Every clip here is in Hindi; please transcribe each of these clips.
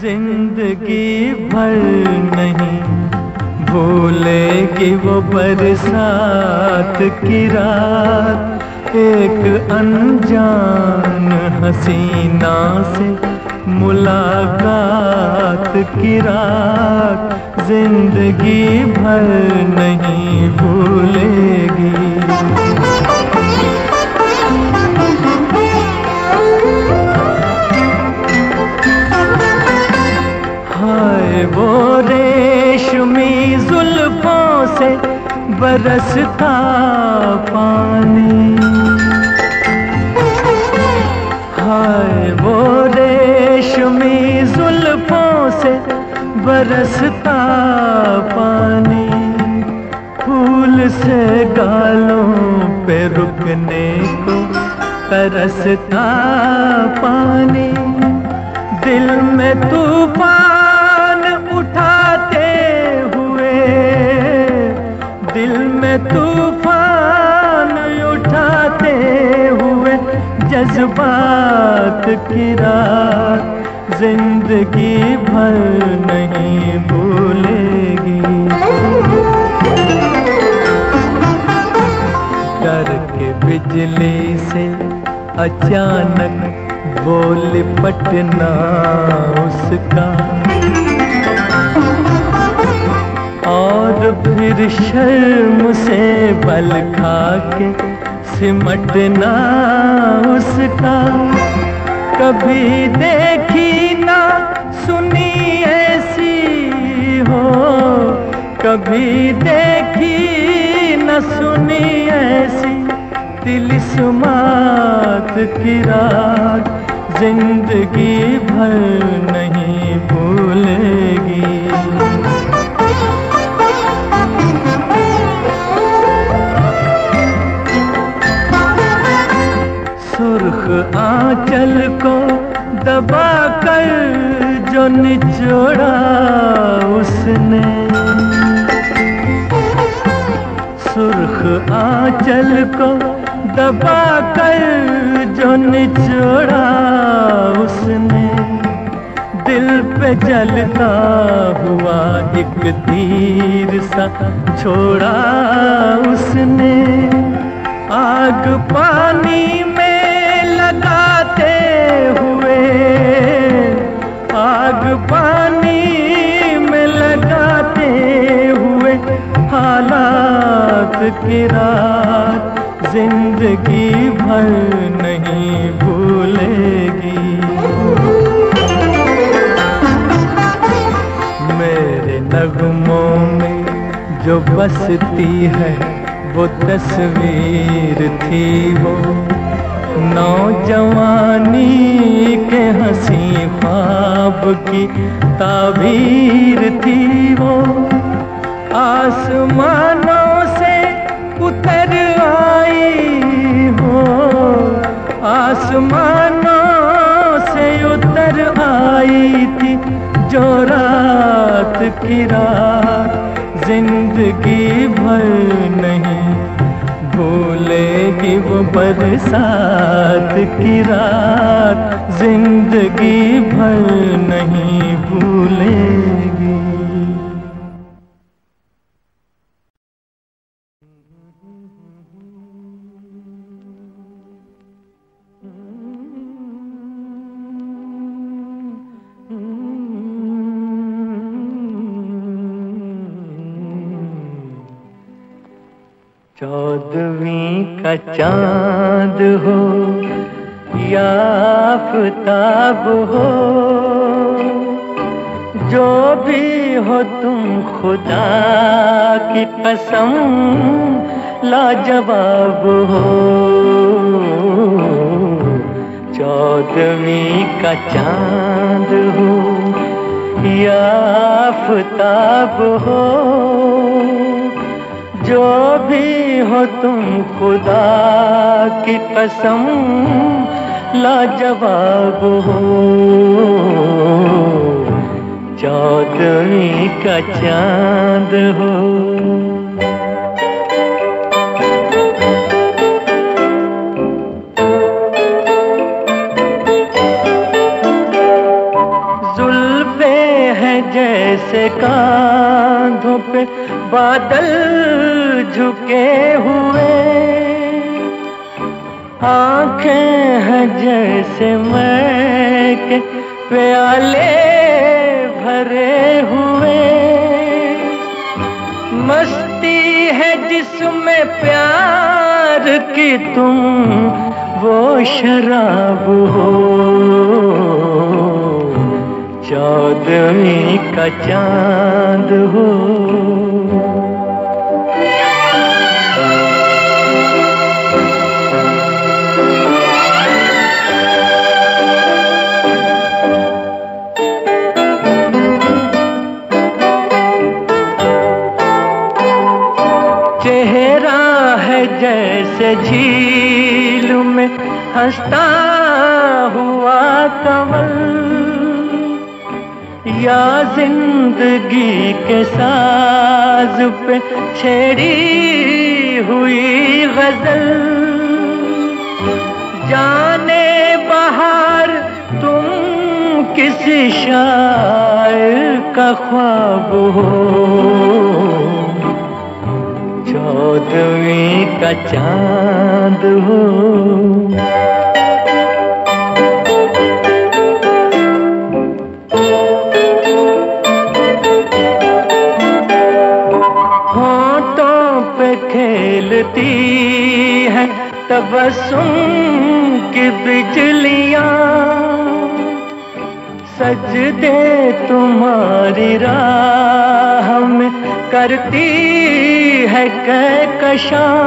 जिंदगी भर नहीं भूलेगी वो बरसात की रात, एक अनजान हसीना से मुलाकात की रात, जिंदगी भर नहीं भूलेगी। हाय वो रेशमी जुल्फों से बरसता पानी, हाय वो रेशमी जुल्फों से बरसता पानी, फूल से गालों पे रुकने को तरसता पानी, दिल में तूफान उठाते हुए, दिल में तूफान उठाते हुए जज्बात की रात, जिंदगी भर नहीं भूलेगी। डर के बिजली से अचानक वो लिपटना उसका, और फिर शर्म से बल खा के सिमटना उसका, कभी देखी ना सुनी ऐसी हो, कभी देखी न सुनी ऐसी तिलिस्मात की रात, जिंदगी भर नहीं भूलेगी। सुर्ख आंचल को दबा कर जो निचोड़ा उसने, सुर्ख आंचल को दबा कर जो निचोड़ा उसने, दिल पे जलता हुआ एक तीर सा छोड़ा उसने, आग पानी में लगाते हुए, आग पानी में लगाते हुए हालात की रात, जिंदगी भर नहीं भूलेगी। मेरे नगमों में जो बसती है वो तस्वीर थी, वो नौजवानी के हंसी ख्वाब की ताबीर थी, वो आसमानों से उतर आई हो, आसमानों से उतर आई थी जो रात की रात, जिंदगी भर नहीं भूलेगी वो बरसात की रात, जिंदगी भर नहीं भूलेगी। चौदहवीं का चांद हो या आफताब हो, जो भी हो तुम खुदा की कसम लाजवाब हो। चौदहवीं का चांद हो या आफताब हो, जो भी हो तुम खुदा की कसम लाजवाब हो। चौदहवीं का चांद हो। जुल्फ कांधों पे बादल झुके हुए, आंखें हैं जैसे मैं के प्याले भरे हुए, मस्ती है जिसमें प्यार की तुम वो शराब हो, चौदहवीं का चांद हो। चेहरा है जैसे झील में हंसता हुआ कमल, या जिंदगी के साज पे छेड़ी हुई गजल। जाने बहार तुम किसी शायर का ख्वाब हो, चौदहवीं का चांद हो। होठों पे खेलती है तबस्सुम की बिजलियां, सजदे तुम्हारी राह में करती है कहकशां।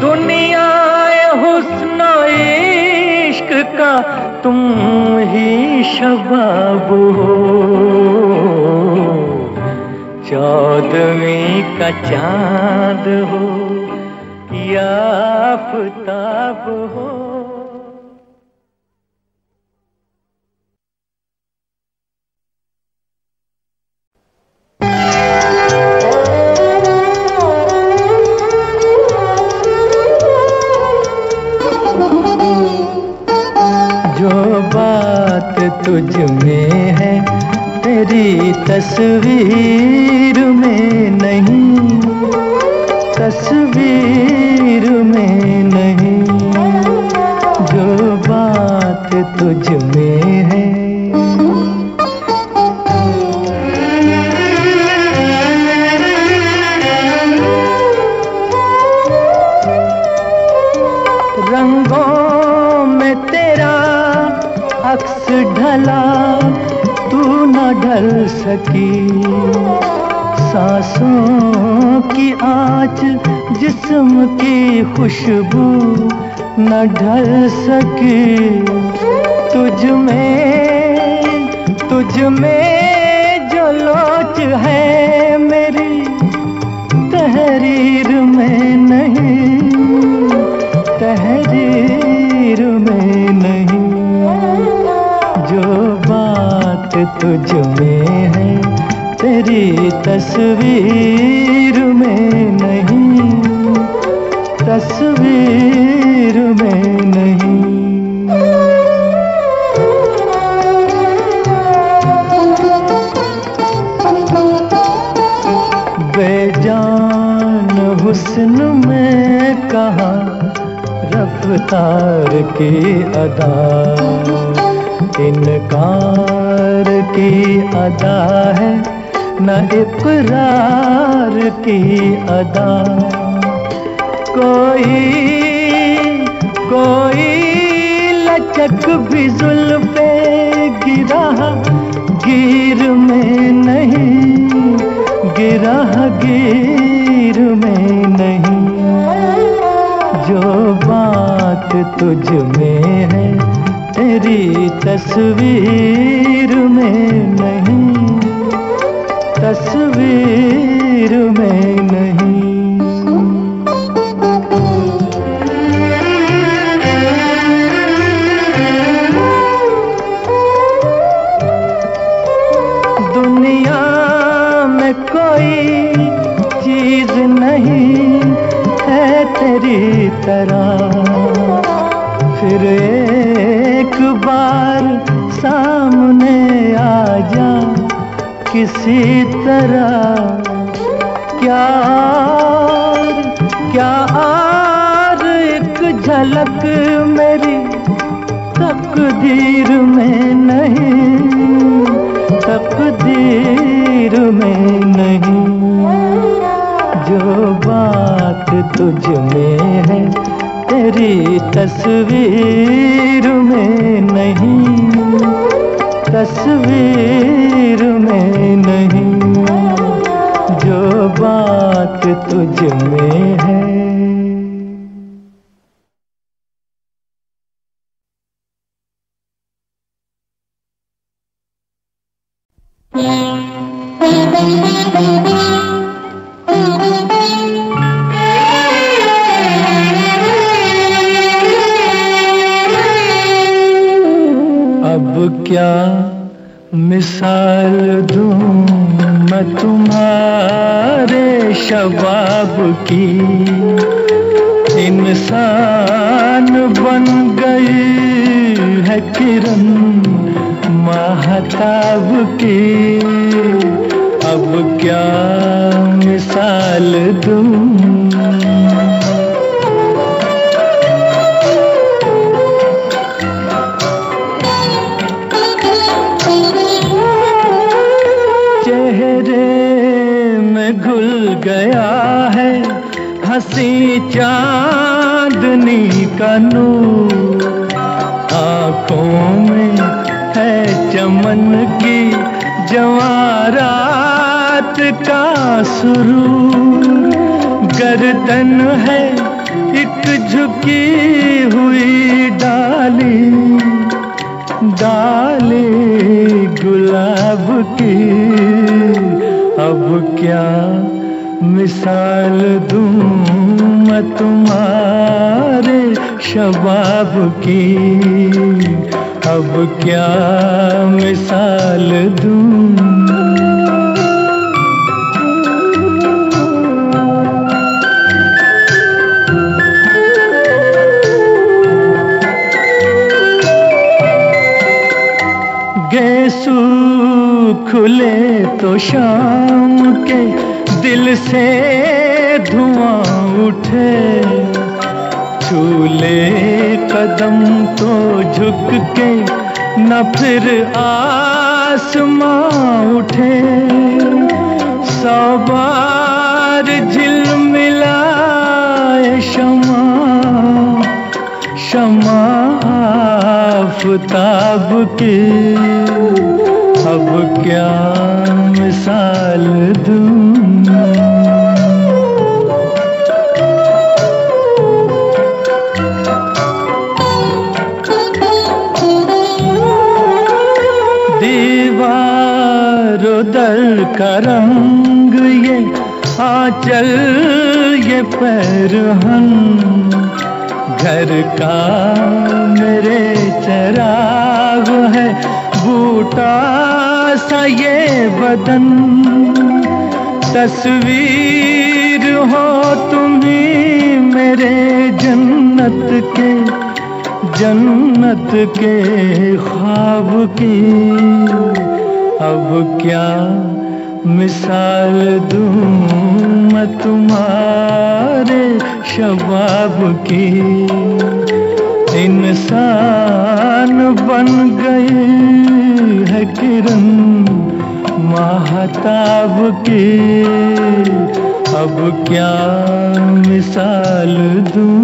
दुनिया हुस्न इश्क का तुम ही शबाब हो, चौदहवीं का चांद हो या आफताब हो। तुझ में है तेरी तस्वीर में नहीं, तस्वीर में नहीं, जो बात तुझ में है। रंगों में तेरा अक्स ढला, तू न ढल सकी, सांसों की आँच जिस्म की खुशबू न ढल सकी। तुझ में जो लोच है मेरी तहरीर में नहीं, तहरीर में नहीं, जो बात तुझ में है तेरी तस्वीर में नहीं, तस्वीर में नहीं। बेजान हुस्न में कहा रफ्तार की अदा, इनकार की अदा है न इकरार की अदा। कोई लचक भी जुल्फे गिरा गिर में नहीं, गिरा गिर में नहीं, जो बात तुझ में है तेरी तस्वीर में नहीं, तस्वीर में नहीं। दुनिया में कोई चीज नहीं है तेरी तरह, फिर एक बार सामने आ जा किसी तरह क्या और एक झलक मेरी तकदीर में नहीं, तकदीर में नहीं। जो बात तुझ में है तेरी तस्वीर में नहीं, तस्वीर में नहीं। जो बात तुझ में है। अब क्या मिसाल दूं मैं तुम्हारे शबाब की, इंसान बन गई है किरण महताब की। अब क्या मिसाल दूं। घुल गया है हंसी चांदनी का नूर, आँखों में है चमन की जवारात का सुरूर। गर्दन है एक झुकी हुई डाली, डाली गुलाब की। अब क्या मिसाल दूं मैं तुम्हारे शबाब की, अब क्या मिसाल दूं। गेसू खुले तो शाम के दिल से धुआं उठे, छूले कदम तो झुक के न फिर आसमां उठे। 100 बार झिलमिलाए शमा, शमा आफताब की। अब क्या मिसाल दूं। दीवारों दर का रंग ये आंचल ये पैरहन, घर का मेरे चराग है बूटा सा ये बदन। तस्वीर हो तुम्ही मेरे जन्नत के, जन्नत के ख्वाब की। अब क्या मिसाल दूं मैं तुम्हारे शबाब की, इंसान बन गई है किरण महताब की। अब क्या मिसाल दूं।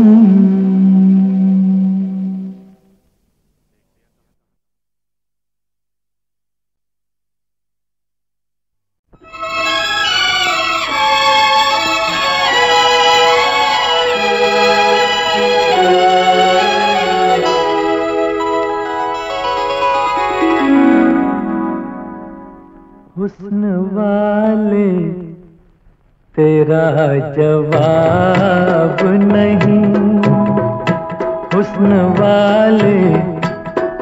हुस्न वाले तेरा जवाब नहीं, हुस्न वाले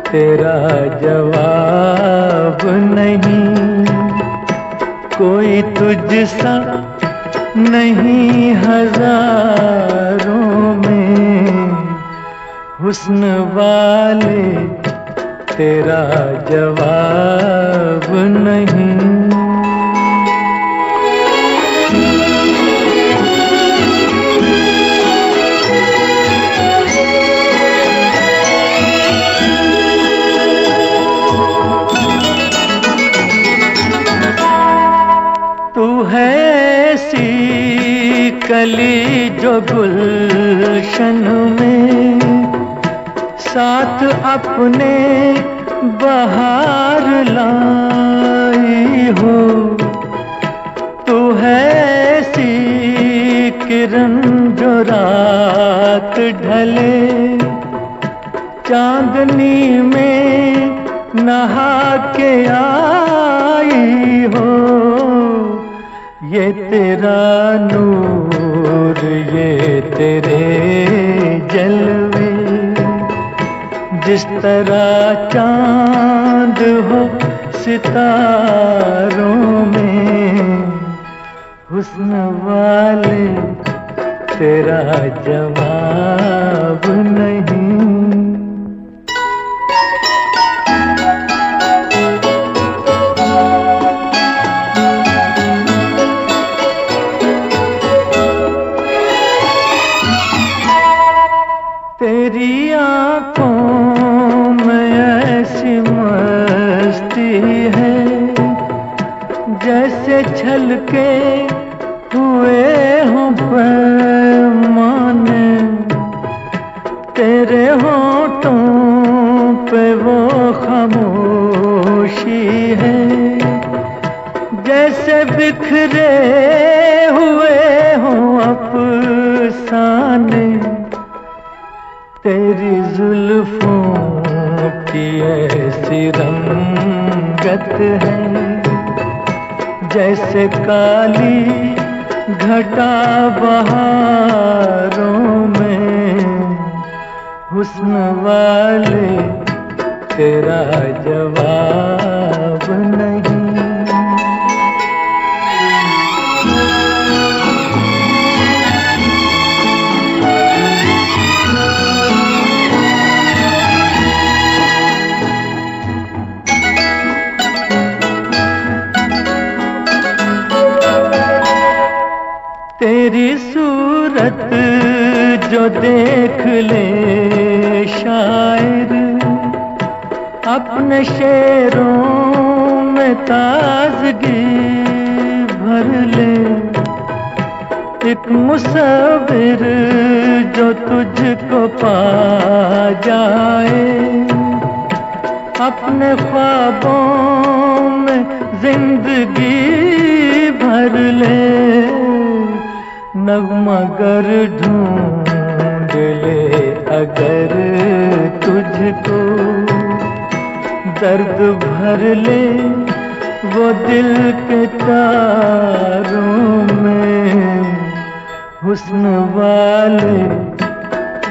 तेरा जवाब नहीं। कोई तुझसा नहीं हजारों में, हुस्न वाले तेरा जवाब नहीं। गुलशन में साथ अपने बहार लाई हो। तू है ऐसी किरण जो रात ढले चांदनी में नहा के आई हो। ये तेरा नूर ये तेरे जलवे जिस तरह चांद हो सितारों में, हुस्न वाले तेरा जवाब नहीं। तेरी आंखों में ऐसी मस्ती है जैसे छलके हुए हों पैमाने। तेरे होठों पे वो खामोशी है जैसे बिखरे हुए हों अफसाने। तेरी जुल्फों की ऐसी रंगत है जैसे काली घटा बहारों में, हुस्न वाले तेरा जवाब नहीं। तेरी सूरत जो देख ले शायर अपने शेरों में ताजगी भर ले। एक मुसव्विर जो तुझको पा जाए अपने ख्वाबों में जिंदगी भर ले। नगमा गर ढूंढ ले अगर तुझको, दर्द भर ले वो दिल के तारों में, हुस्न वाले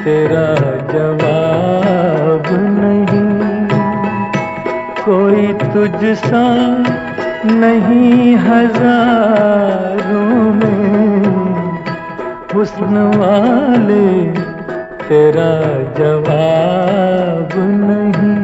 तेरा जवाब नहीं। कोई तुझसा नहीं हजारों में, हुस्न वाले तेरा जवाब नहीं।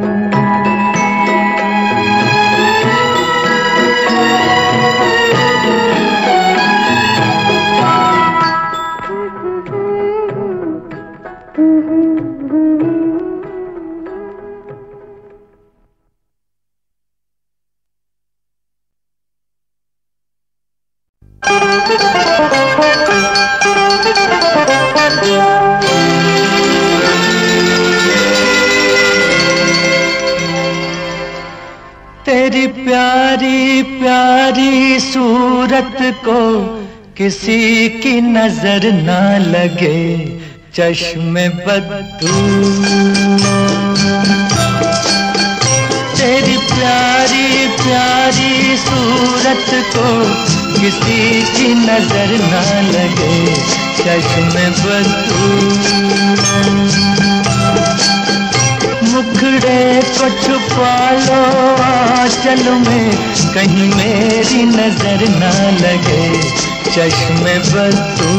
तेरी प्यारी प्यारी सूरत को किसी की नजर ना लगे, चश्मे बद्दू। तेरी प्यारी प्यारी सूरत को किसी की नजर ना लगे, चश्मे बद्दू। मुखड़े को छुपा लो आंचल में, कहीं मेरी नजर ना लगे, चश्मे बद्दू।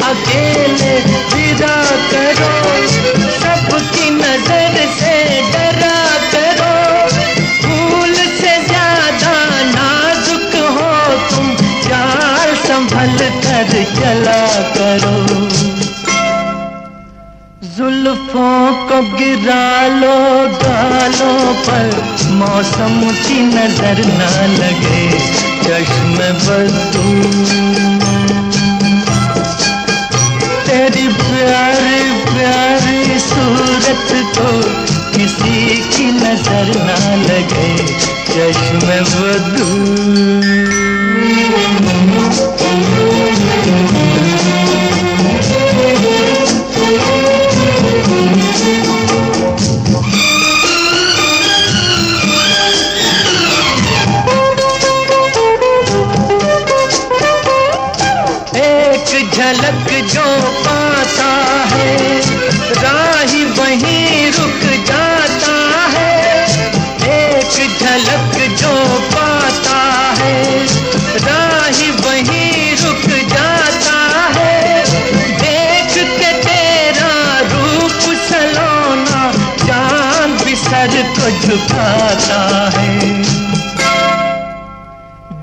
अकेले फिरा करो, को गिरा लो गालों पर, मौसम की नजर ना लगे चश्मे बदू। तेरी प्यारी प्यारी सूरत को किसी की नजर ना लगे चश्मे बदू। झलक जो पाता है राही वहीं रुक जाता है। एक झलक जो पाता है राही वहीं रुक जाता है। देख के तेरा रूप सलोना चांद भी सर को झुकाता है।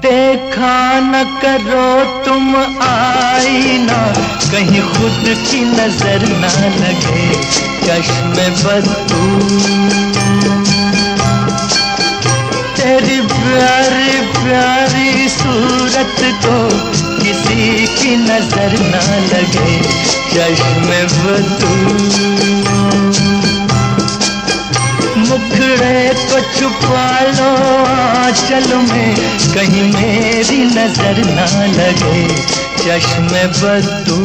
देखा न करो तुम आईना, कहीं खुद की नजर ना लगे चश्मे बदू। तेरी प्यारी प्यारी सूरत को किसी की नजर ना लगे चश्मे बदू। मुखड़े को छुपा लो आंचल में, कहीं मेरी नजर ना लगे चश्मे बदू।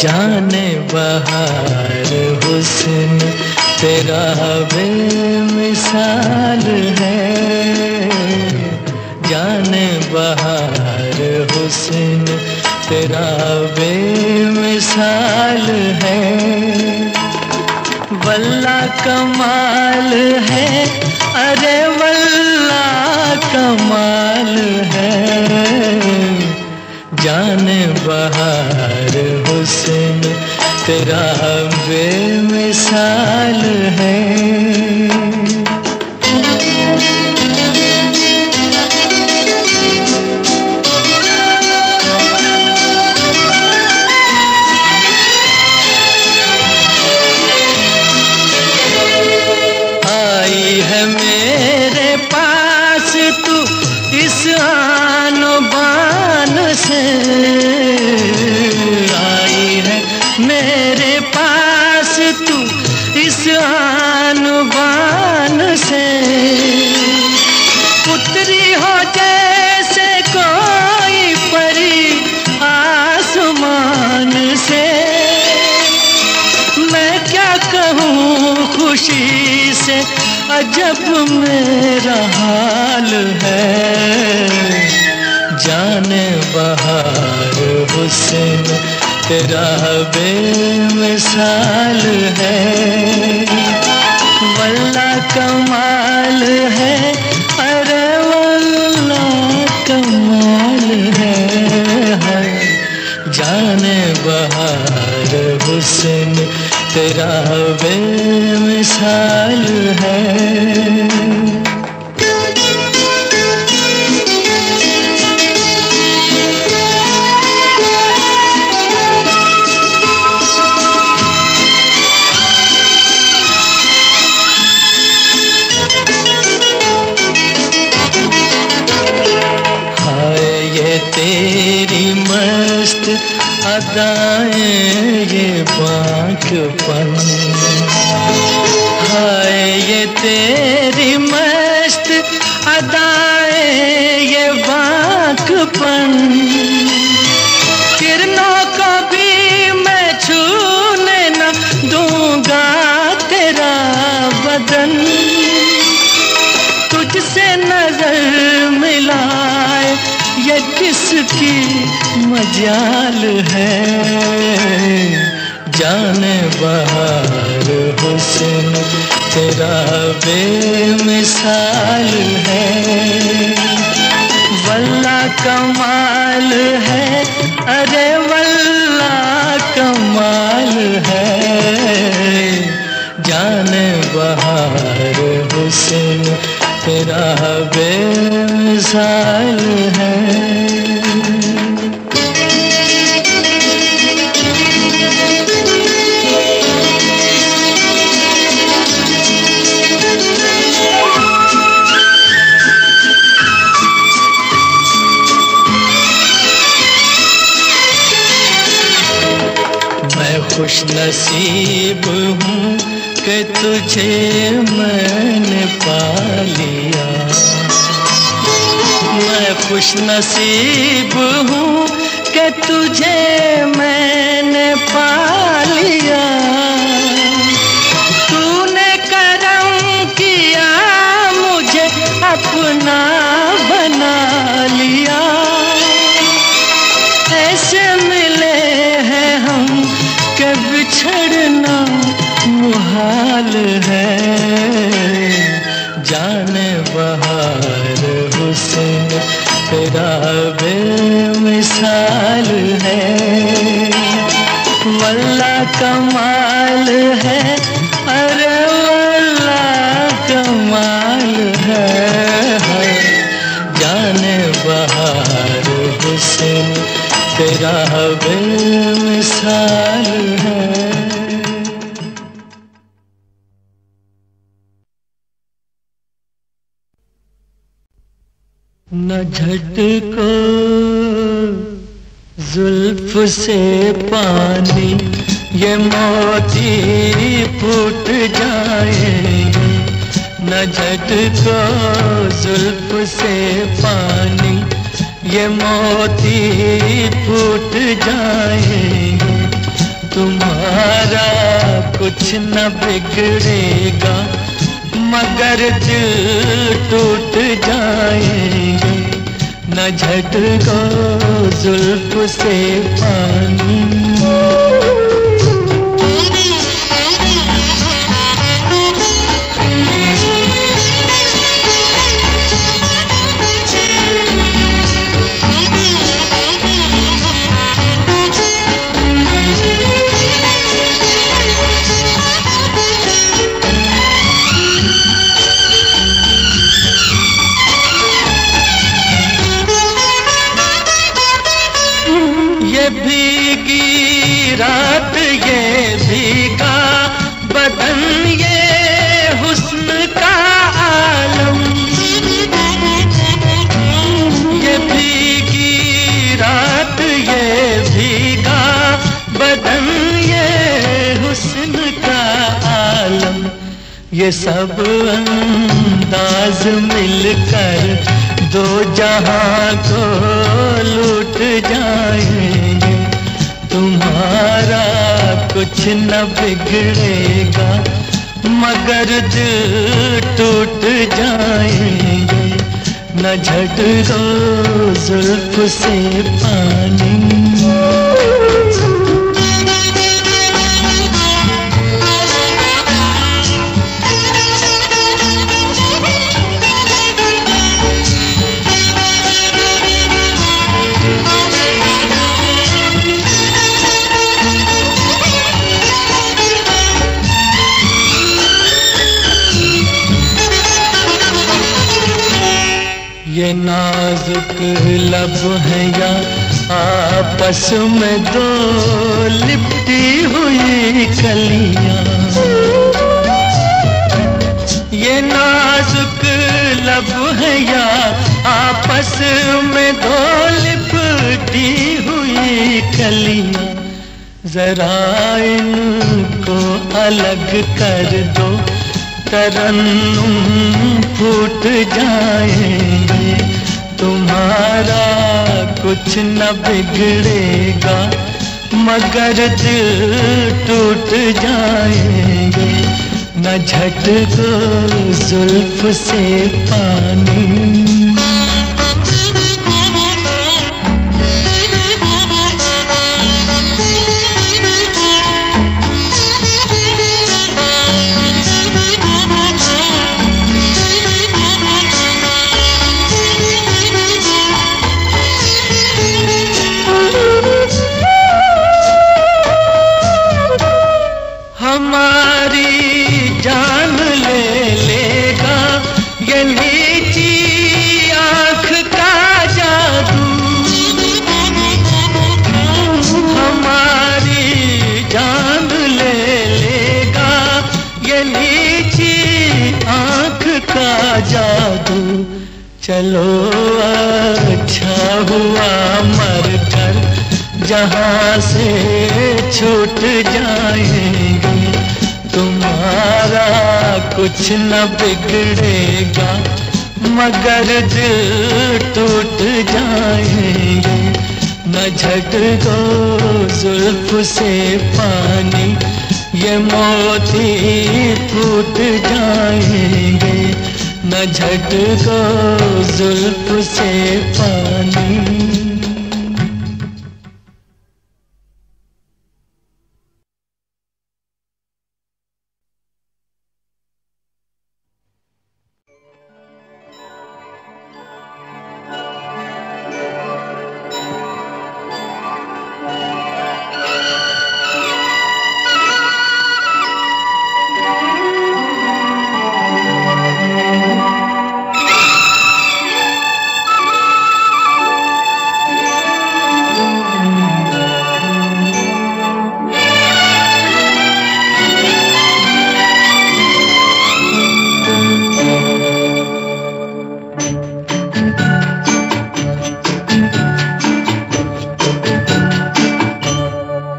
जाने बहार हुस्न तेरा बेमिसाल है। जाने बहार हुस्न तेरा बेमिसाल है। वल्ला कमाल है, अरे वल्ला कमाल है। जाने बहार हुस्न तेरा बेमिसाल है। आई है मेरे पास तू इस आन बान से, आई है मेरे पास तू इस आन बान से। पुत्री हो जैसे कोई परी आसमान से। मैं क्या कहूँ खुशी से अजब मेरा हाल है। जाने बहार हुस्न तेरा बेमिसाल है। वल्ला कमाल है, अरे वल्ला कमाल है। जाने बहार हुस्न तेरा बेमिसाल है। तेरी मस्त अदाएं ये बांकपन, हाय ये तेरी मस्त अदाएं ये बांकपन। किरणों को भी मैं छूने न दूंगा तेरा बदन। तुझसे नजर मिला की मजाल है, जाने बहार हुस्न तेरा बेमिसाल है। वल्ला कमाल है, अरे वल्ला कमाल है, जाने बहार हुस्न तेरा बेमिसाल है। खुश नसीब हूँ कि तुझे मैंने पा लिया, मैं खुश नसीब हूँ कि तुझे मैंने पा लिया। तूने करम किया मुझे अपना बना लिया, ऐसे मिले हैं हम के बिछड़ना मुहाल है, जाने बहार हुस्न तेरा बेमिसाल है। वल्ला कमाल है, अरे वल्ला कमाल है, जाने बहार हुस्न तेरा बेमिसाल है। न झटको जुल्फ से पानी, ये मोती फूट जाएंगे। न झटको जुल्फ से पानी, ये मोती फूट जाएंगे। तुम्हारा कुछ न बिगड़ेगा मगर दिल टूट जाएंगे। न झटको जुल्फ से पानी, ये भीगी रात, ये भीगा बदन, ये हुस्न का आलम। ये भीगी रात, ये भीगा बदन, ये हुस्न का आलम। ये सब अंदाज मिलकर दो जहां को लूट जाएंगे। तुम्हारा कुछ न बिगड़ेगा मगर दिल टूट जाएंगे। न झटको जुल्फ से पानी, ये नाजुक लब है या आपस में दो लिपटी हुई कलियां। ये नाजुक लब है या आपस में दो लिपटी हुई कलियां। जरा इनको अलग कर दो, तरन्नुम फूट जाएंगे। तुम्हारा कुछ न बिगड़ेगा मगर दिल टूट जाएंगे। न झटको जुल्फ से पानी, चलो अच्छा हुआ मर कर जहाँ से छूट जाएंगे, तुम्हारा कुछ न बिगड़ेगा मगर दिल टूट जाएंगे। न झटको जुल्फ से पानी, ये मोती फूट जाएंगे। न झटको जुल्फ से पानी।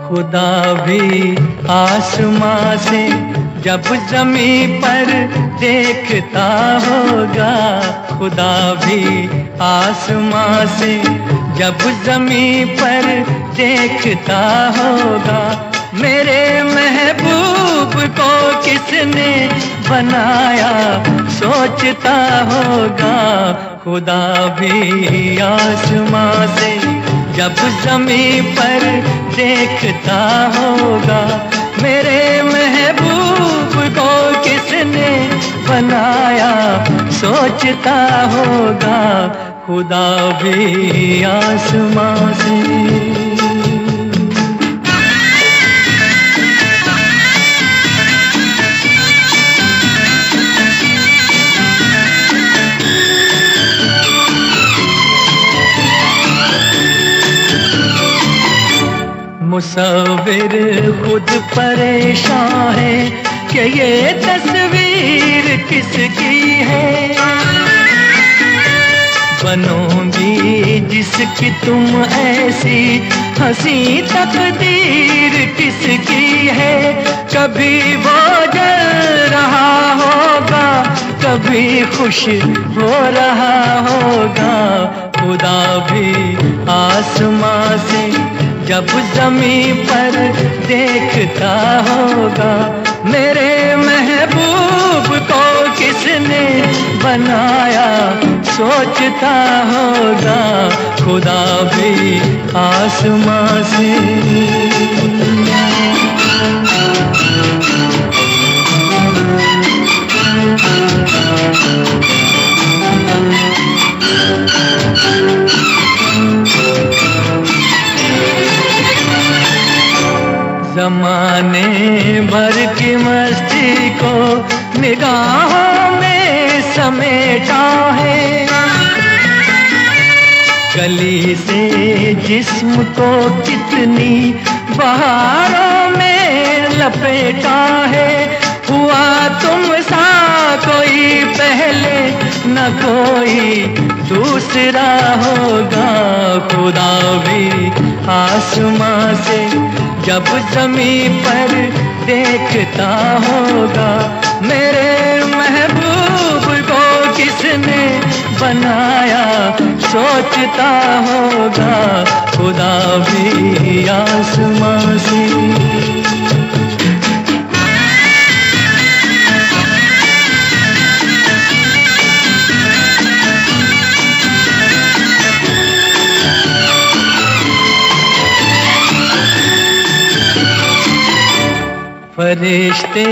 खुदा भी आसमां से जब ज़मीं पर देखता होगा, खुदा भी आसमां से जब ज़मीं पर देखता होगा। मेरे महबूब को किसने बनाया सोचता होगा। खुदा भी आसमां से जब ज़मीं पर देखता होगा। मेरे महबूब को किसने बनाया सोचता होगा। खुदा भी आसमां से। मुसव्विर खुद परेशान है कि ये तस्वीर किसकी है। बनोगी जिसकी तुम ऐसी हंसी तकदीर किसकी है। कभी वो जल रहा होगा, कभी खुश हो रहा होगा। खुदा भी आसमां से जब ज़मीं पर देखता होगा। मेरे महबूब को किसने बनाया सोचता होगा। खुदा भी आसमां से। ज़माने भर की मस्ती को निगाहों में समेटा है। गली से जिस्म को कितनी बहारों में लपेटा है। हुआ तुम सा कोई पहले न कोई दूसरा होगा। खुदा भी आसमां से जब ज़मीं पर देखता होगा। मेरे महबूब को किसने बनाया सोचता होगा। खुदा भी आसमां से। फरिश्ते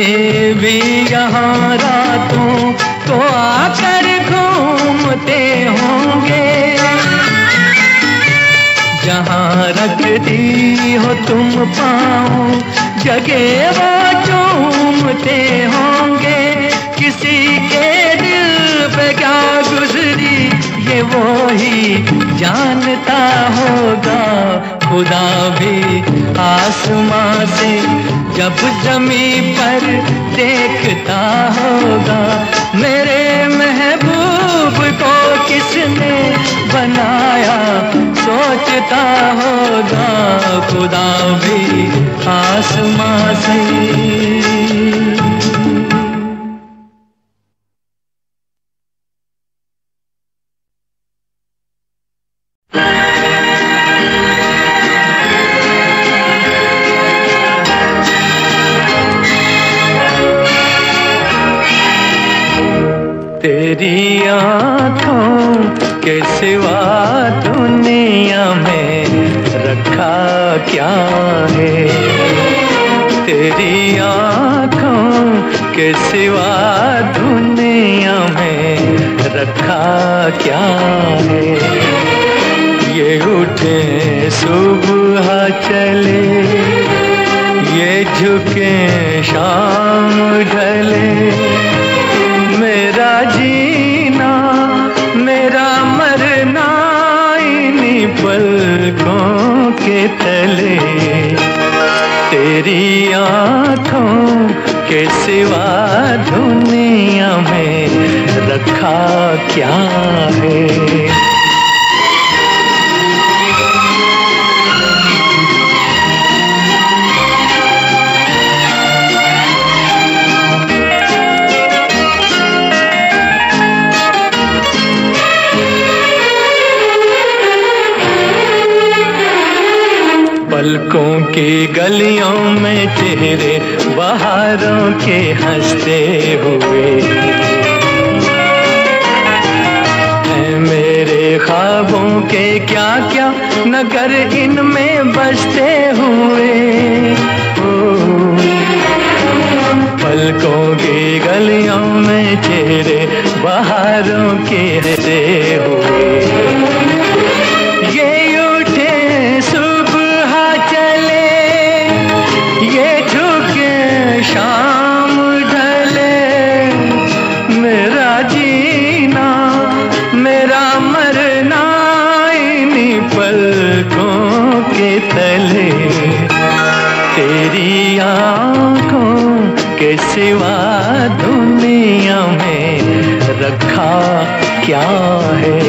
भी यहाँ रातों को आकर घूमते होंगे। जहाँ रखती हो तुम पाँव जगह वो चूमते होंगे। किसी के दिल पे क्या गुजरी ये वो ही जानता होगा। खुदा भी आसमां से जब ज़मीं पर देखता होगा। मेरे महबूब को किस किसने बनाया, सोचता होगा खुदा भी आसमां से। तेरी आँखों के सिवा दुनिया में रखा क्या है, तेरी आँखों के सिवा दुनिया में रखा क्या है। ये उठे सुबह चले, ये झुके शाम ढले, मेरा जीना मेरा मरना इन्हीं पलकों के तले। तेरी आँखों के सिवा दुनिया में रखा क्या है। पलकों की गलियों में चेहरे बहारों के हंसते हुए हैं, मेरे ख्वाबों के क्या क्या नगर इनमें बसते हुए। पलकों की गलियों में चेहरे बहारों के हंसते हुए, शाम ढले, मेरा जीना मेरा मरना इन्हीं पलकों के तले। तेरी आँखों के सिवा दुनिया में रखा क्या है।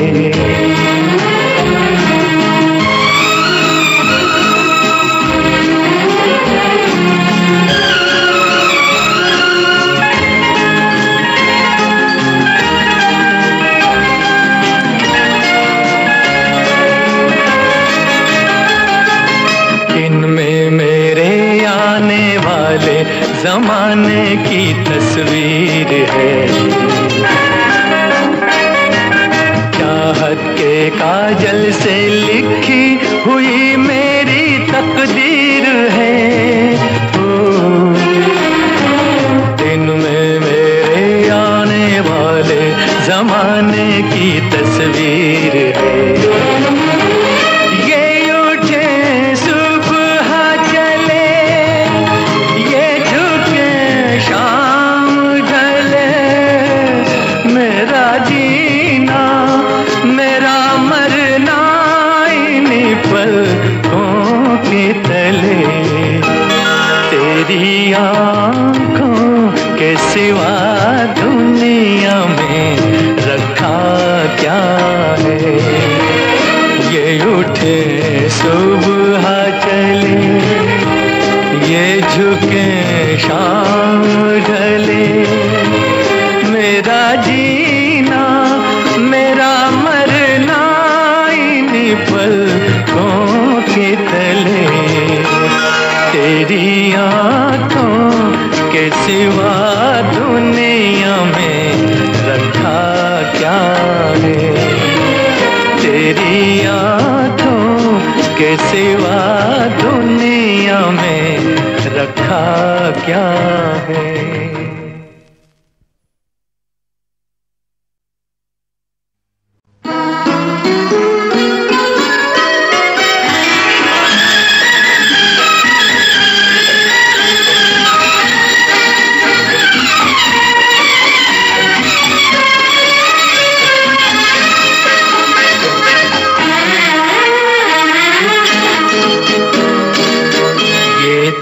ज़माने की तस्वीर है, चाहत के काजल से लिखी हुई मेरी तकदीर है। दिन में मेरे आने वाले ज़माने की तस्वीर है। तेरी आँखों के सिवा दुनिया में रखा क्या है। ये उठे सुबह चले, ये झुके शाम ढले, मेरा जीना मेरा मरना इन्हीं पलकों के तले। तेरी आँखों के सिवा दुनिया में रखा क्या है। तेरी आँखों के सिवा दुनिया में रखा क्या है।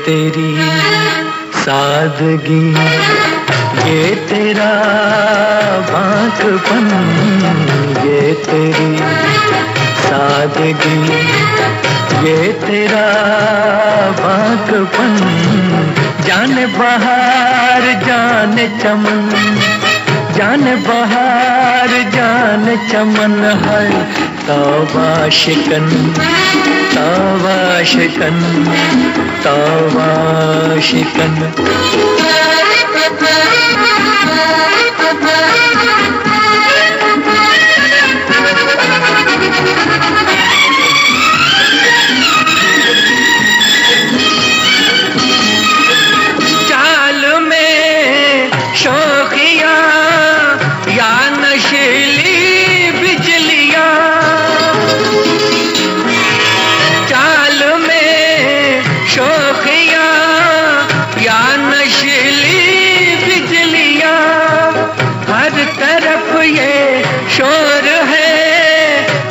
तेरी सादगी ये तेरा बांकपन, ये तेरी सादगी, ये तेरा बांकपन, जाने बहार जाने चमन, जाने बहार जाने चमन है। तौबा शिकन, तौबा शिकन, तौबा शिकन। चाल में शोखिया या नशीली बिजलियां, चाल में शोखिया या नशीली बिजलियां, हर तरफ ये शोर है,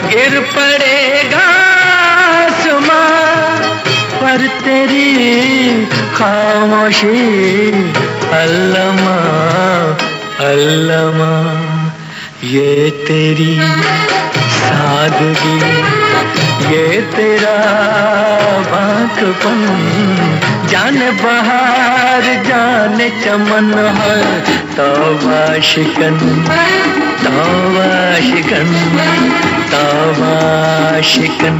गिर पड़ेगा आसमां, पर तेरी खामोशी अल्लमा अल्लमा। ये तेरी सादगी, ये तेरा बांकपन, जाने बहार जाने चमन है। तौबा शिकन, तौबा शिकन, तौबा शिकन।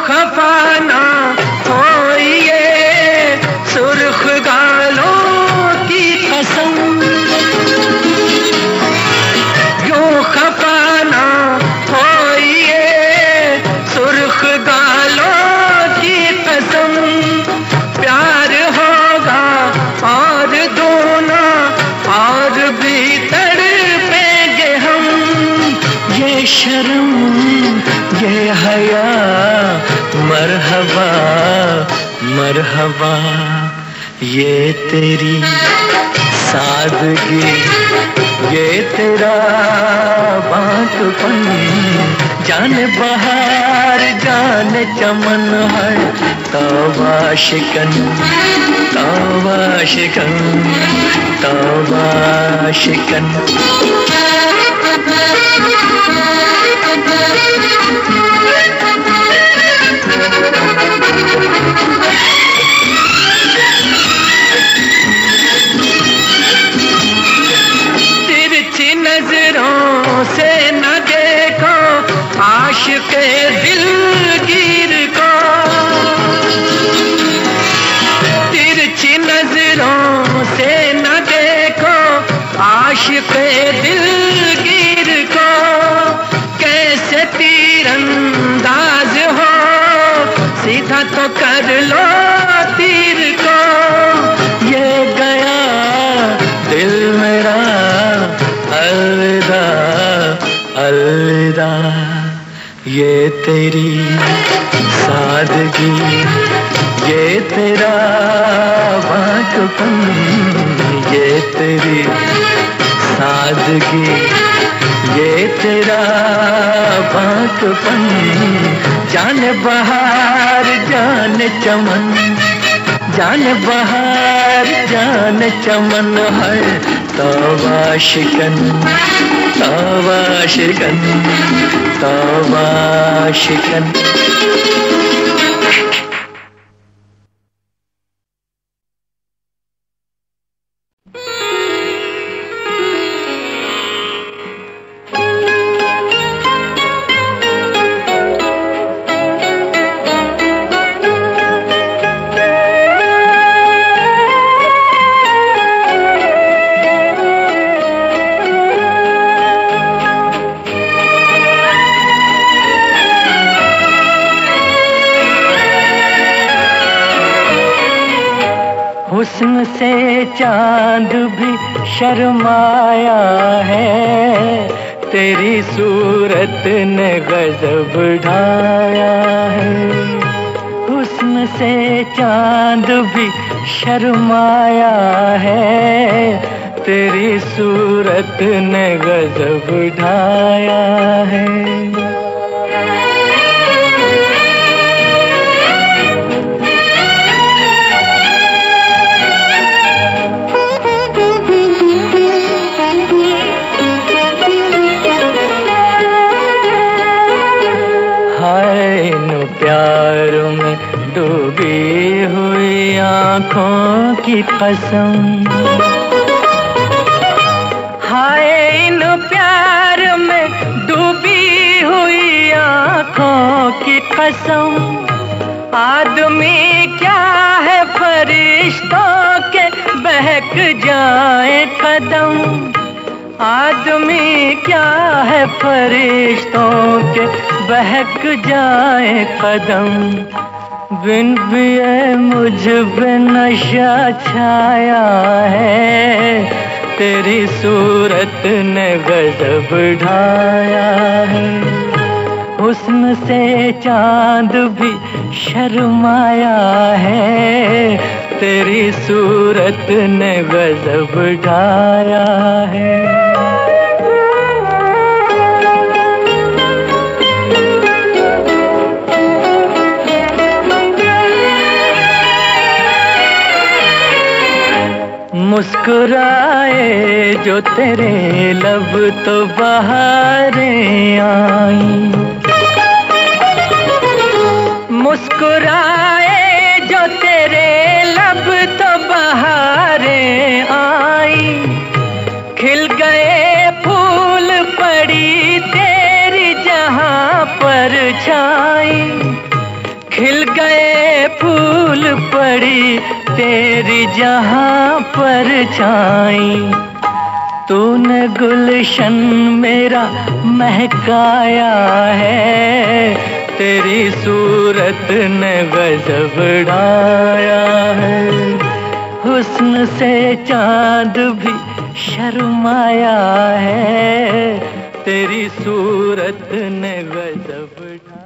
खफाना हो ये सुर्ख गालों की कसम, यूं खफाना हो ये सुर्ख गालों की कसम, प्यार होगा और दूना और भी तड़पेंगे हम। ये शर्म ये हया मरहबा मरहबा, ये तेरी सादगी, ये तेरा बांकपन, जाने बहार जाने चमन है। तौबा शिकन, तौबा शिकन, तौबा शिकन। तिरछी नजरों से न देखो आशिक़े दिलगीर को, तिरछी नजरों से न देखो आशिक़े दिलगीर को। कैसे तीरंदाज हो सीधा तो कर लो तीर को। ये गया दिल मेरा अलविदा अलविदा, ये तेरी सादगी, ये तेरा बांकपन, ये तेरी सादगी, ये तेरा बांकपन, जाने बहार जाने चमन, जाने बहार जाने चमन है। तौबा शिकन, तौबा शिकन, तौबा शिकन। हुस्न से चांद भी शर्माया है, तेरी सूरत ने गजब ढाया है। हुस्न से चांद भी शर्माया है, तेरी सूरत ने गजब ढाया है। प्यार में डूबी हुई आँखों की कसम, हाय इन प्यार में डूबी हुई आँखों की कसम। आदमी क्या है फरिश्तों के बहक जाए कदम, आदमी क्या है फरिश्तों के बहक जाए कदम। बिन पिए मुझ पे नशा छाया है, तेरी सूरत ने गजब ढाया है। हुस्न से चांद भी शर्माया है, तेरी सूरत ने गजब ढाया है। मुस्कुराए जो तेरे लब तो बहारें आई, मुस्कुराए जो तेरे लब तो बहारें आई। खिल गए फूल पड़ी तेरी जहां पर छाई, खिल गए फूल पड़ी तेरी जहां पर छाई। तूने गुलशन मेरा महकाया है, तेरी सूरत ने गजब ढाया है। हुस्न से चांद भी शर्माया है, तेरी सूरत ने गजब ढाया।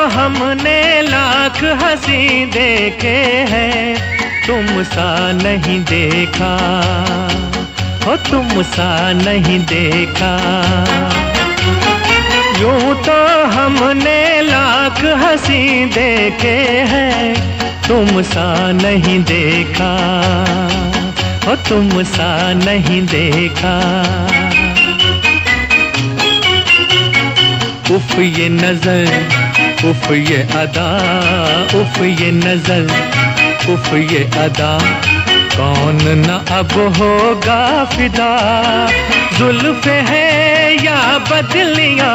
हमने लाख हंसी देखे हैं, तुम सा नहीं देखा हो, तुम सा नहीं देखा। यूं तो हमने लाख हंसी देखे हैं, तुम सा नहीं देखा हो, तुम सा नहीं देखा। उफ ये नजर, उफ ये अदा, उफ ये नजर, उफ ये अदा, कौन न अब होगा फिदा। जुल्फ है या बदलियां,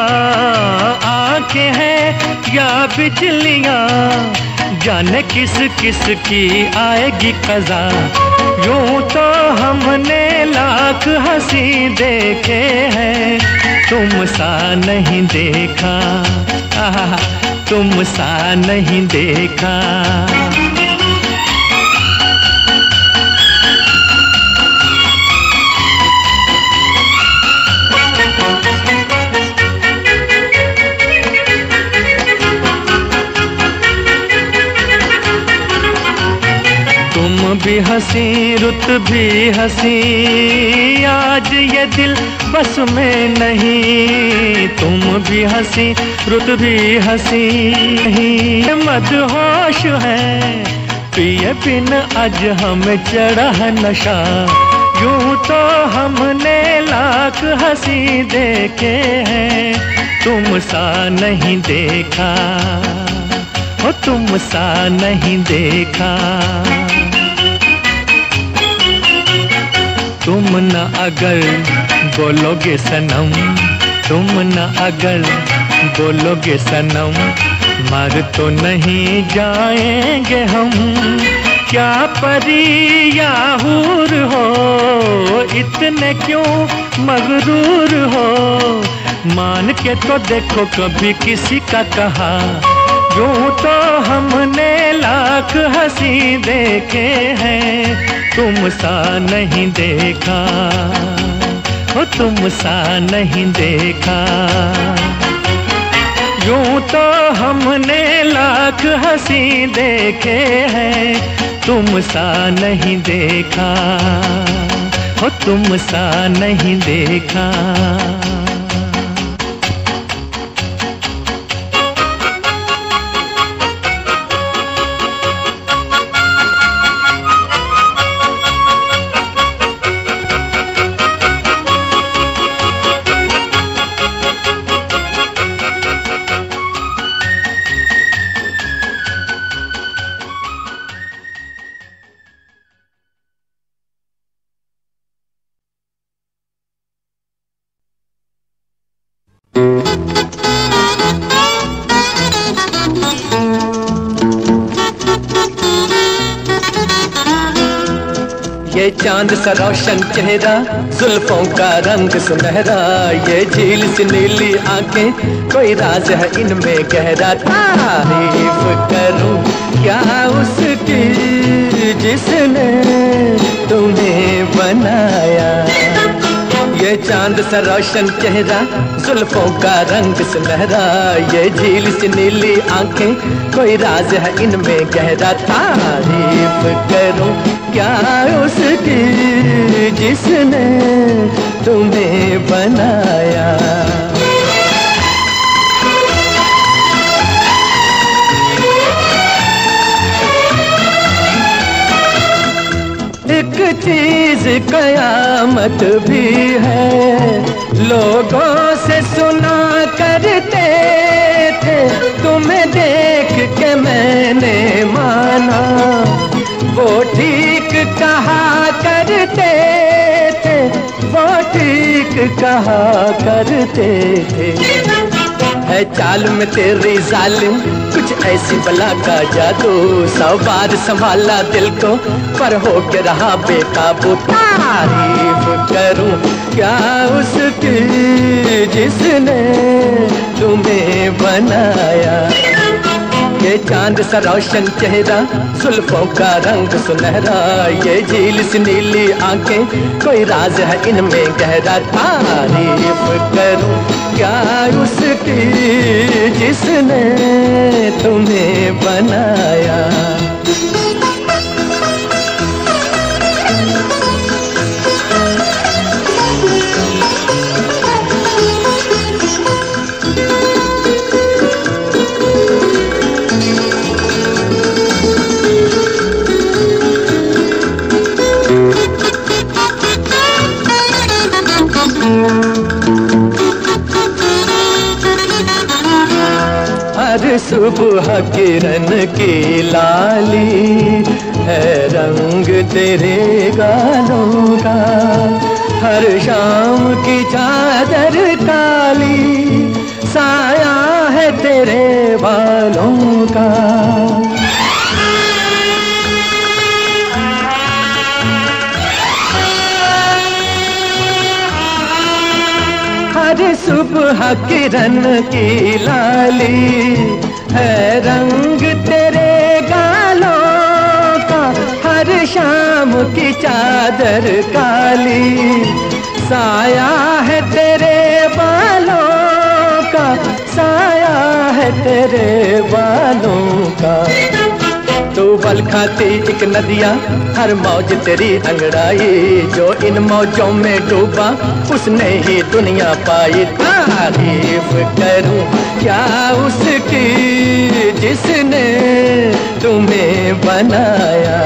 आंखें हैं या बिजलियां, जाने किस किस की आएगी कज़ा। यूं तो हमने लाख हंसी देखे हैं, तुम सा नहीं देखा, तुम सा नहीं देखा। तुम भी हंसी रुत भी हंसी, आज ये दिल बस में नहीं। तुम भी हंसी रुत भी हंसी, नहीं मदहोश है पिए बिन आज हमें चढ़ा नशा। यूं तो हमने लाख हंसी देखे हैं, तुम सा नहीं देखा हो, तुम सा नहीं देखा। तुम न अगर बोलोगे सनम, तुम न अगर बोलोगे सनम, मर तो नहीं जाएंगे हम। क्या परी या हूर हो, इतने क्यों मगरूर हो। मान के तो देखो कभी किसी का कहा, यूं तो हमने लाख हंसी देखे हैं, तुम सा नहीं देखा, हो तुम सा नहीं देखा। यूं तो हमने लाख हंसी देखे हैं, तुम सा नहीं देखा, हो तुम सा नहीं देखा। ये चांद सा रोशन चेहरा, जुल्फों का रंग सुनहरा, ये झील सी नीली आंखें, कोई राज है इनमें गहरा। तारीफ करूं क्या उसकी जिसने तुम्हें बनाया। ये चांद सा रोशन चेहरा, जुल्फों का रंग सुनहरा, ये झील सी नीली आंखें, कोई राज है इनमें गहरा। तारीफ करूं क्या उसकी जिसने तुम्हें बनाया। एक चीज कयामत भी है, लोगों से सुना करते थे, तुम्हें देख के मैंने माना, वो ठीक कहा करते थे, वो ठीक कहा करते थे। है चाल में तेरी जालिम कुछ ऐसी बला का जादू, 100 बार संभाला दिल को पर हो के रहा बेकाबू। तारीफ करूं क्या उसकी जिसने तुम्हें बनाया। ये चांद सा रोशन चेहरा, जुल्फों का रंग सुनहरा, ये झील सी नीली आंखें, कोई राज है इनमें गहरा। तारीफ करूं क्या उसकी जिसने तुम्हें बनाया। हर सुबह किरण की लाली है रंग तेरे गालों का, हर शाम की चादर काली साया है तेरे बालों का। हर सुबह किरण की लाली है रंग तेरे गालों का, हर शाम की चादर काली साया है तेरे बालों का, साया है तेरे बालों का। तू बल खाती एक नदिया, हर मौज तेरी अंगड़ाई, जो इन मौजों में डूबा उसने ही दुनिया पाई। तारीफ करूं क्या उसकी जिसने तुम्हें बनाया।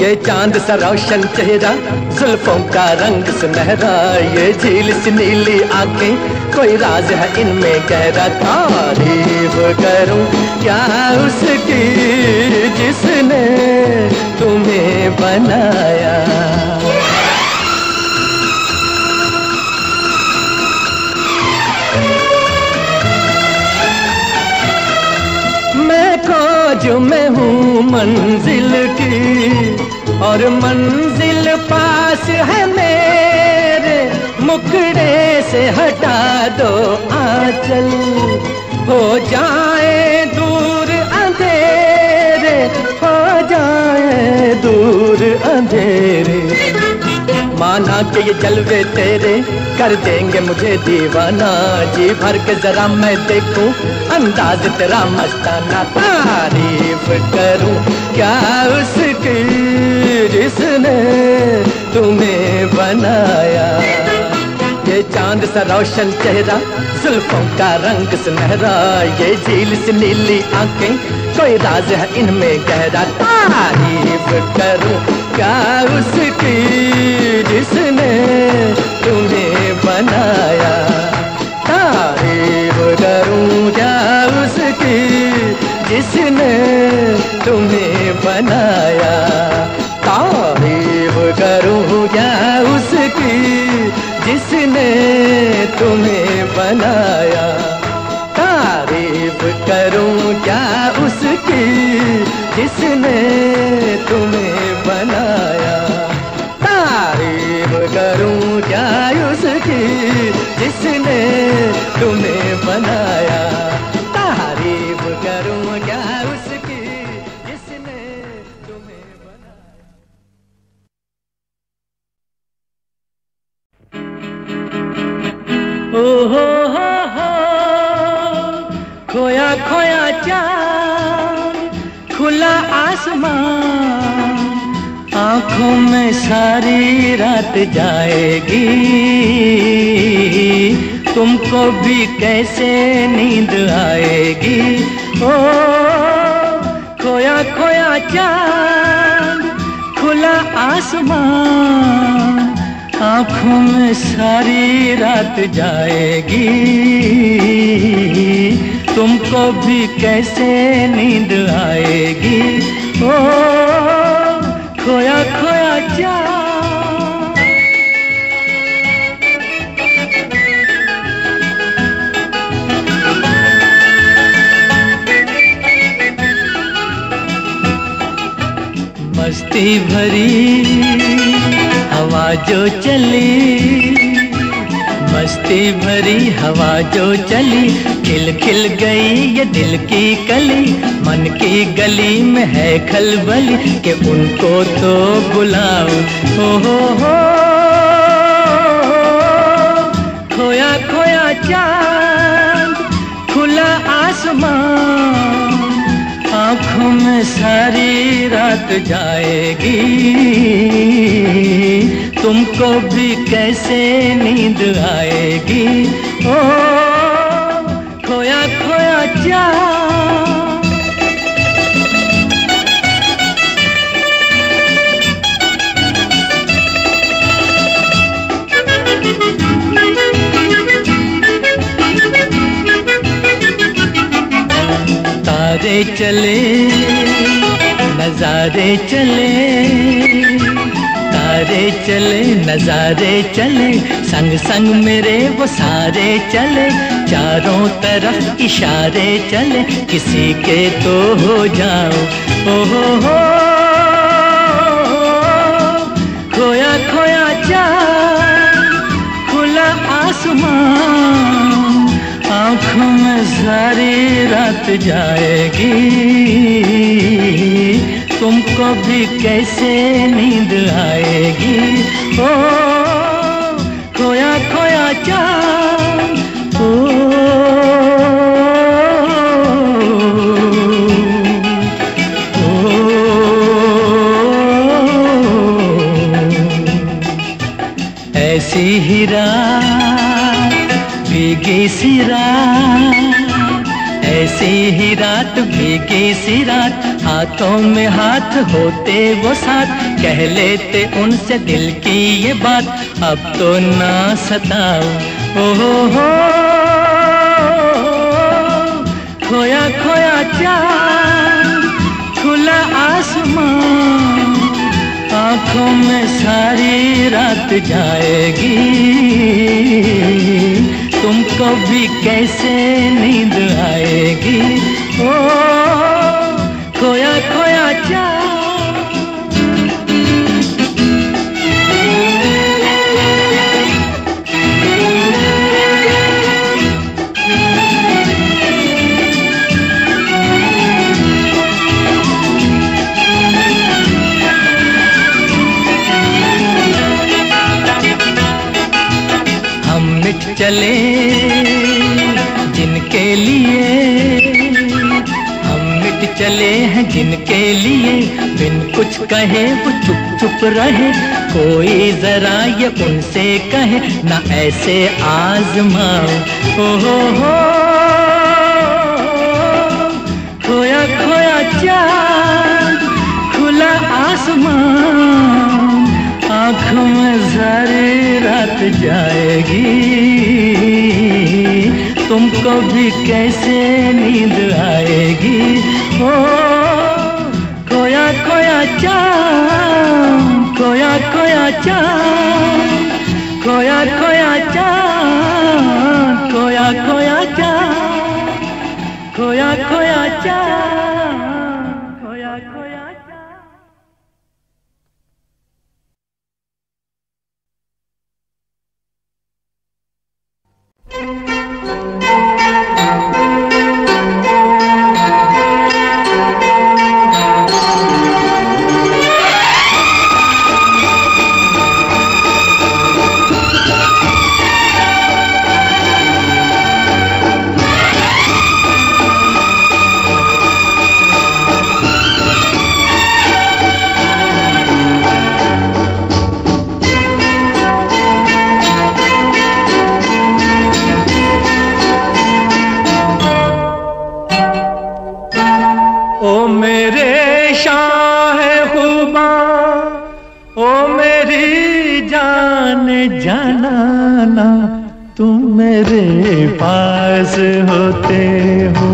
ये चांद सा रोशन चेहरा, जुल्फों का रंग सुनहरा, ये झील सी नीली आंखें, कोई राज है इनमें गहरा। तारीफ करूं क्या उसकी जिसने तुम्हें बनाया। मैं खोज में हूँ मंजिल की और मंजिल पास है मेरे, मुखड़े से हटा दो आंचल, हो जाए माना कि ये जलवे तेरे कर देंगे मुझे दीवाना। जी भर के जरा मैं देखूं अंदाज तेरा मस्ताना। तारीफ करूं क्या उसकी जिसने तुम्हें बनाया। ये चांद सा रोशन चेहरा, जुल्फों का रंग सुनहरा, ये झील सी नीली आंखें, कोई राज है इनमें गहरा। तारीफ करूं क्या उसकी जिसने तुम्हें बनाया। तारीफ करूं क्या उसकी जिसने तुम्हें बनाया। तारीफ करूं क्या उसकी जिसने तुम्हें बनाया। तारीफ करूं क्या उसकी जिसने तुम्हें बनाया। तारीफ करूं क्या उसकी जिसने तुम्हें बनाया। तारीफ करूं क्या उसकी जिसने तुम्हें बनाया। ओ हो खोया खोया चाँद खुला आसमान, आँखों में सारी रात जाएगी, तुमको भी कैसे नींद आएगी। ओ खोया खोया चाँद खुला आसमान, आँखों में सारी रात जाएगी, तुमको भी कैसे नींद आएगी। ओ खोया खोया चाँद। मस्ती भरी हवा जो चली, मस्ती भरी हवा जो चली, खिल खिल गई ये दिल की कली, मन की गली में है खलबली कि उनको तो बुलाओ। हो खोया खोया चाँद खुला आसमान, आँखों में सारी रात जाएगी, तुमको भी कैसे नींद आएगी। ओ खोया खोया चाँद। तारे चले नजारे चले, तारे चले नजारे चले, संग संग मेरे वो सारे चले, चारों तरफ इशारे चले, किसी के तो हो जाओ। ओ हो खोया खोया चाँद खुला आसमान, आँखों में सारी रात जाएगी, तुमको भी कैसे नींद आएगी। ओ खोया खोया चाँद। ओ ऐसी ही रात भीगी सी रात, ऐसी ही रात भीगी सी रात, हाथों में हाथ होते वो साथ, कह लेते उनसे दिल की ये बात, अब तो ना सताओ। ओ हो खोया खोया चाँद खुला आसमान, आँखों में सारी रात जाएगी, तुमको भी कैसे नींद आएगी। ओ खोया खोया चाँद। चले जिनके लिए, हम मिट चले हैं जिनके लिए, बिन कुछ कहे वो चुप चुप रहे, कोई जरा ये उनसे कहे ना ऐसे आजमाओ। हो खोया खोया चाँद खुला आसमान, आँखों में सारी रात जाएगी, तुमको भी कैसे नींद आएगी। ओ खोया खोया चाँद, खोया खोया चाँद, खोया खोया चाँद, खोया खोया चाँद, खोया खोया चाँद, खोया खोया चाँद। जाना तुम मेरे पास होते हो,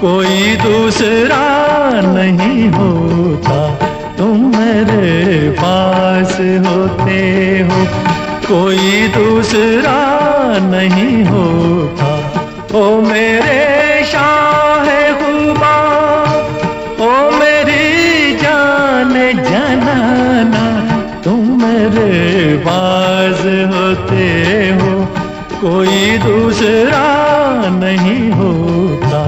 कोई दूसरा नहीं होता, तुम मेरे पास होते हो, कोई दूसरा नहीं होता। ओ मेरे शाहे खुबा, ओ मेरी जान जनाना, तुम मेरे पास होते हो, कोई दूसरा नहीं होता।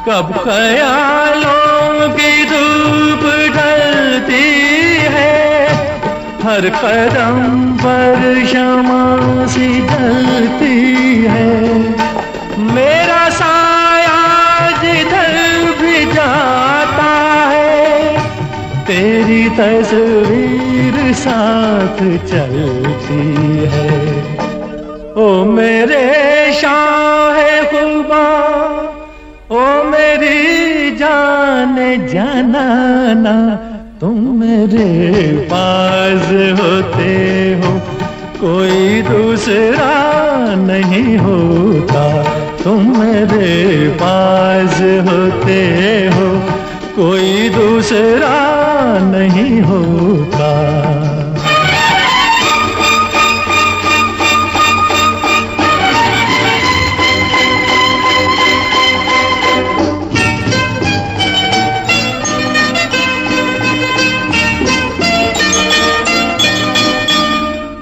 कब ख्यालों की धूप ढलती है, हर कदम पर शमा सी ढलती है, मेरा साया जिधर भी जाता है, तेरी तस्वीर साथ चलती है। ओ मेरे शाहे खुबा, ओ मेरी जान जनाना, तुम मेरे पास होते हो, कोई दूसरा नहीं होता, तुम मेरे पास होते हो, कोई दूसरा नहीं होता।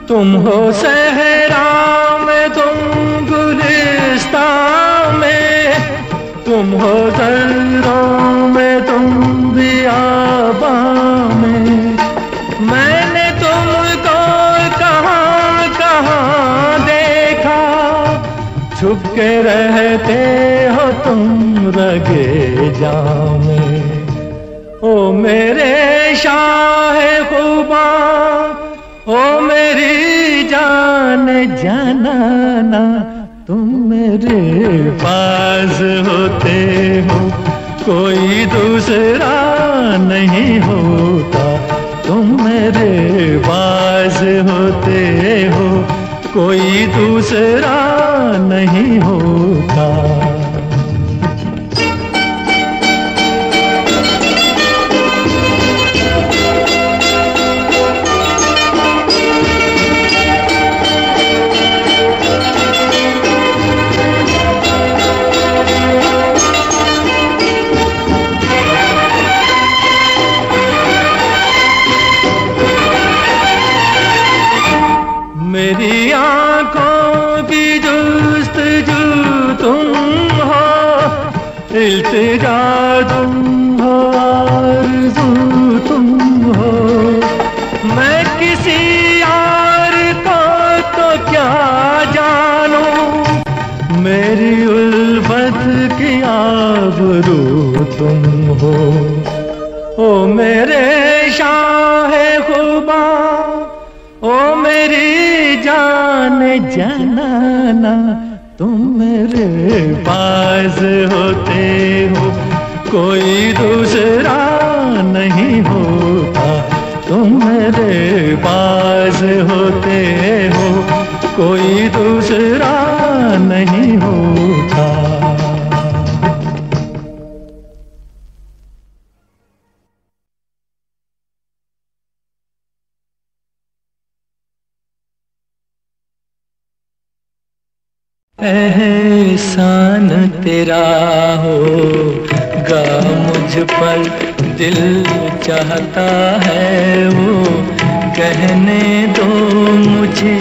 तुम हो सहरा में, तुम गुलिस्तान में, तुम हो दर्रों में, तुम बियाबां में, मैंने तुमको कहाँ कहाँ देखा, छुप के रहते हो तुम रगे जां में। ओ मेरे शाहे खुबा, ओ मेरी जान जनाना, तुम मेरे पास होते हो, कोई दूसरा नहीं होता, तुम मेरे पास होते हो, कोई दूसरा नहीं होता। मेरी आंखों की जुस्तजू तुम हो, इल्तिजा तुम हो, आरज़ू तुम हो। मैं किसी और को तो क्या जानूं, मेरी उल्फत की आबरू तुम हो। ओ मेरे शाहे खुबा, ओ मेरी जान जनाना, तुम मेरे पास होते हो कोई दूसरा नहीं होता। तुम मेरे पास होते हो कोई दूसरा नहीं होता। एहसान तेरा होगा मुझ पर, दिल चाहता है वो कहने दो मुझे,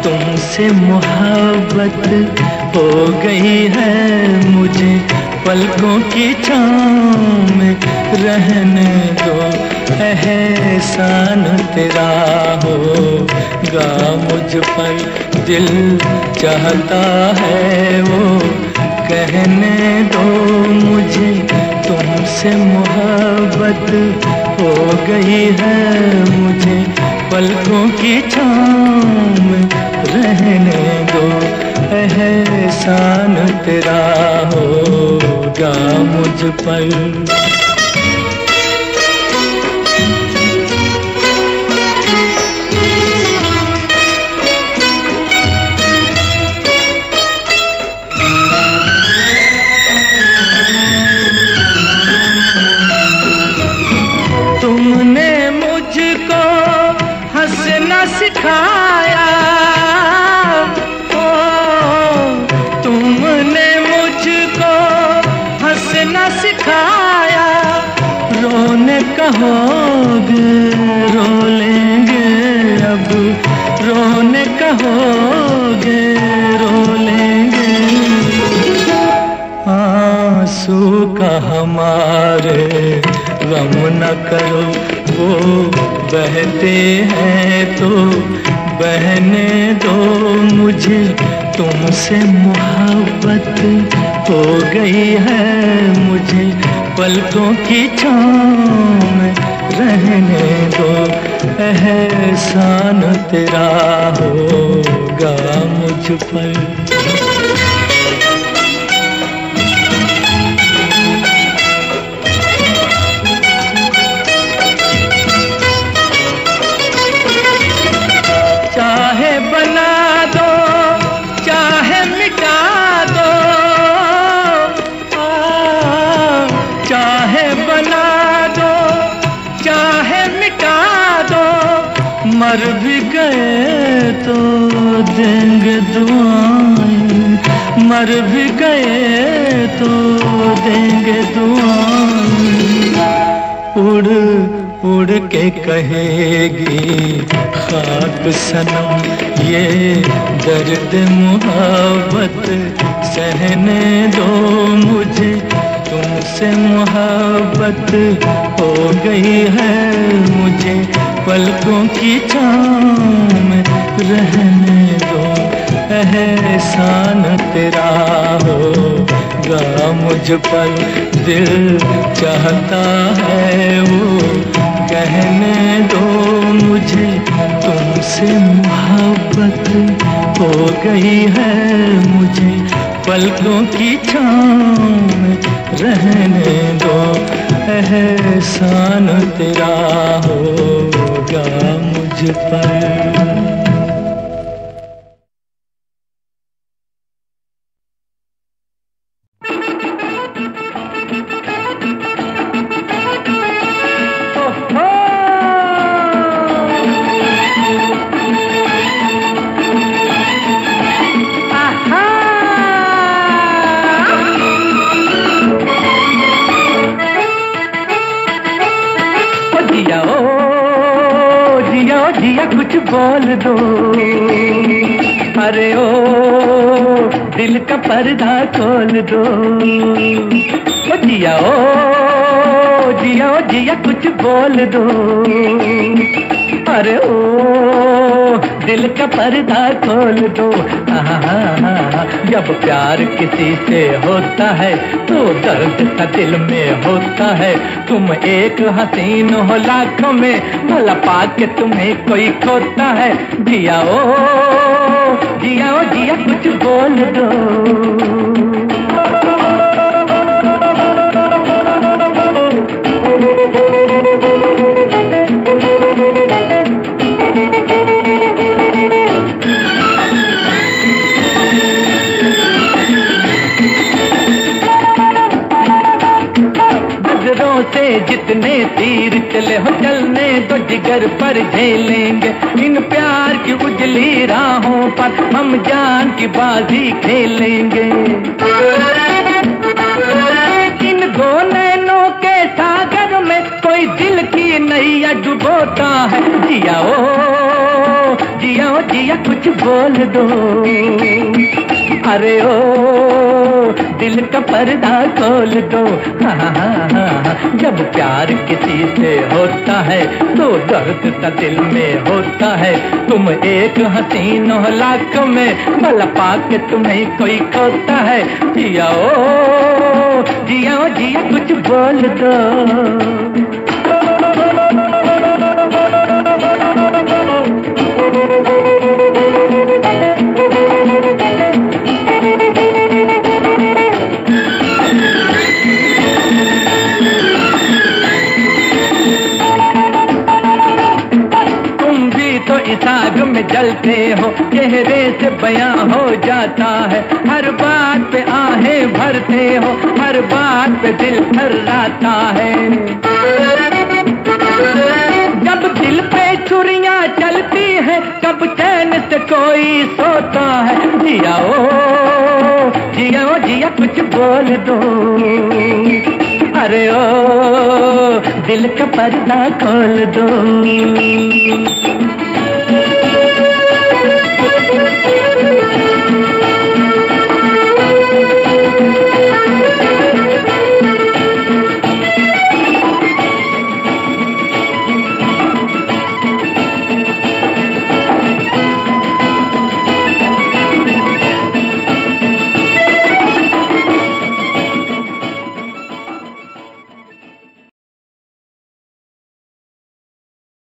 तुमसे मोहब्बत हो गई है मुझे, पलकों की छाँव में रहने दो। एहसान तेरा होगा मुझ पर, दिल चाहता है वो कहने दो मुझे, तुमसे मोहब्बत हो गई है मुझे, पलकों की छाँव में रहने दो। एहसान तेरा होगा मुझ पर। तुमने मुझको हंसना सिखाया, ओ तुमने मुझको हंसना सिखाया, रोने कहोगे रो लेंगे अब, रोने कहोगे रो लेंगे। आंसू का हमारे गम न करो, वो बहते हैं तो बहने दो मुझे, तुमसे मोहब्बत हो गई है मुझे, पलकों की छाँव में रहने दो। एहसान तेरा होगा मुझ पर। चाहे बना दो चाहे मिटा दो, चाहे बना दो चाहे मिटा दो, मर भी गए तो देंगे दुआएं, मर भी गए तो देंगे दुआएं। उड़ उड़ के कहेगी खाक सनम ये दर्द मोहब्बत, सहने दो मुझे, तुमसे मोहब्बत हो गई है मुझे, पलकों की छाँव में रहने दो। एहसान तेरा होगा मुझ पर, दिल चाहता है वो कहने दो मुझे, तुमसे मोहब्बत हो गई है मुझे, पलकों की छाँव में रहने दो। एहसान तेरा होगा मुझ पर। जिया कुछ बोल दो। अरे ओ दिल का पर्दा खोल दो। ओ जिया जिया कुछ बोल दो। अरे ओ दिल का पर्दा खोल दो। जब प्यार किसी से होता है तो दर्द सा दिल में होता है। तुम एक हसीन हो लाखों में, भला पाके तुम्हें कोई खोता है। जिया जिया कुछ बोल दो। से जितने तीर चले हो चलने तो जिगर पर झेलेंगे। इन प्यार की उजली राहों पर हम जान की बाजी खेलेंगे। इन दो नैनों के सागर में कोई दिल की नैया डुबोता है। जिया जिया कुछ बोल दो। अरे ओ दिल का पर्दा खोल दो। जब प्यार किसी से होता है तो दर्द सा दिल में होता है। तुम एक हसीन हो लाखों में, भला पाके तुम्हें कोई खोता है। जिया जिया कुछ बोल दो। इस आग में जलते हो, चेहरे से बयां हो जाता है। हर बात पे आहें भरते हो, हर बात पे दिल थर्राता है। जब दिल पे छुरियां चलती हैं, कब चैन से कोई सोता है। जिया जिया कुछ बोल दो। अरे ओ दिल का पर्दा खोल दो।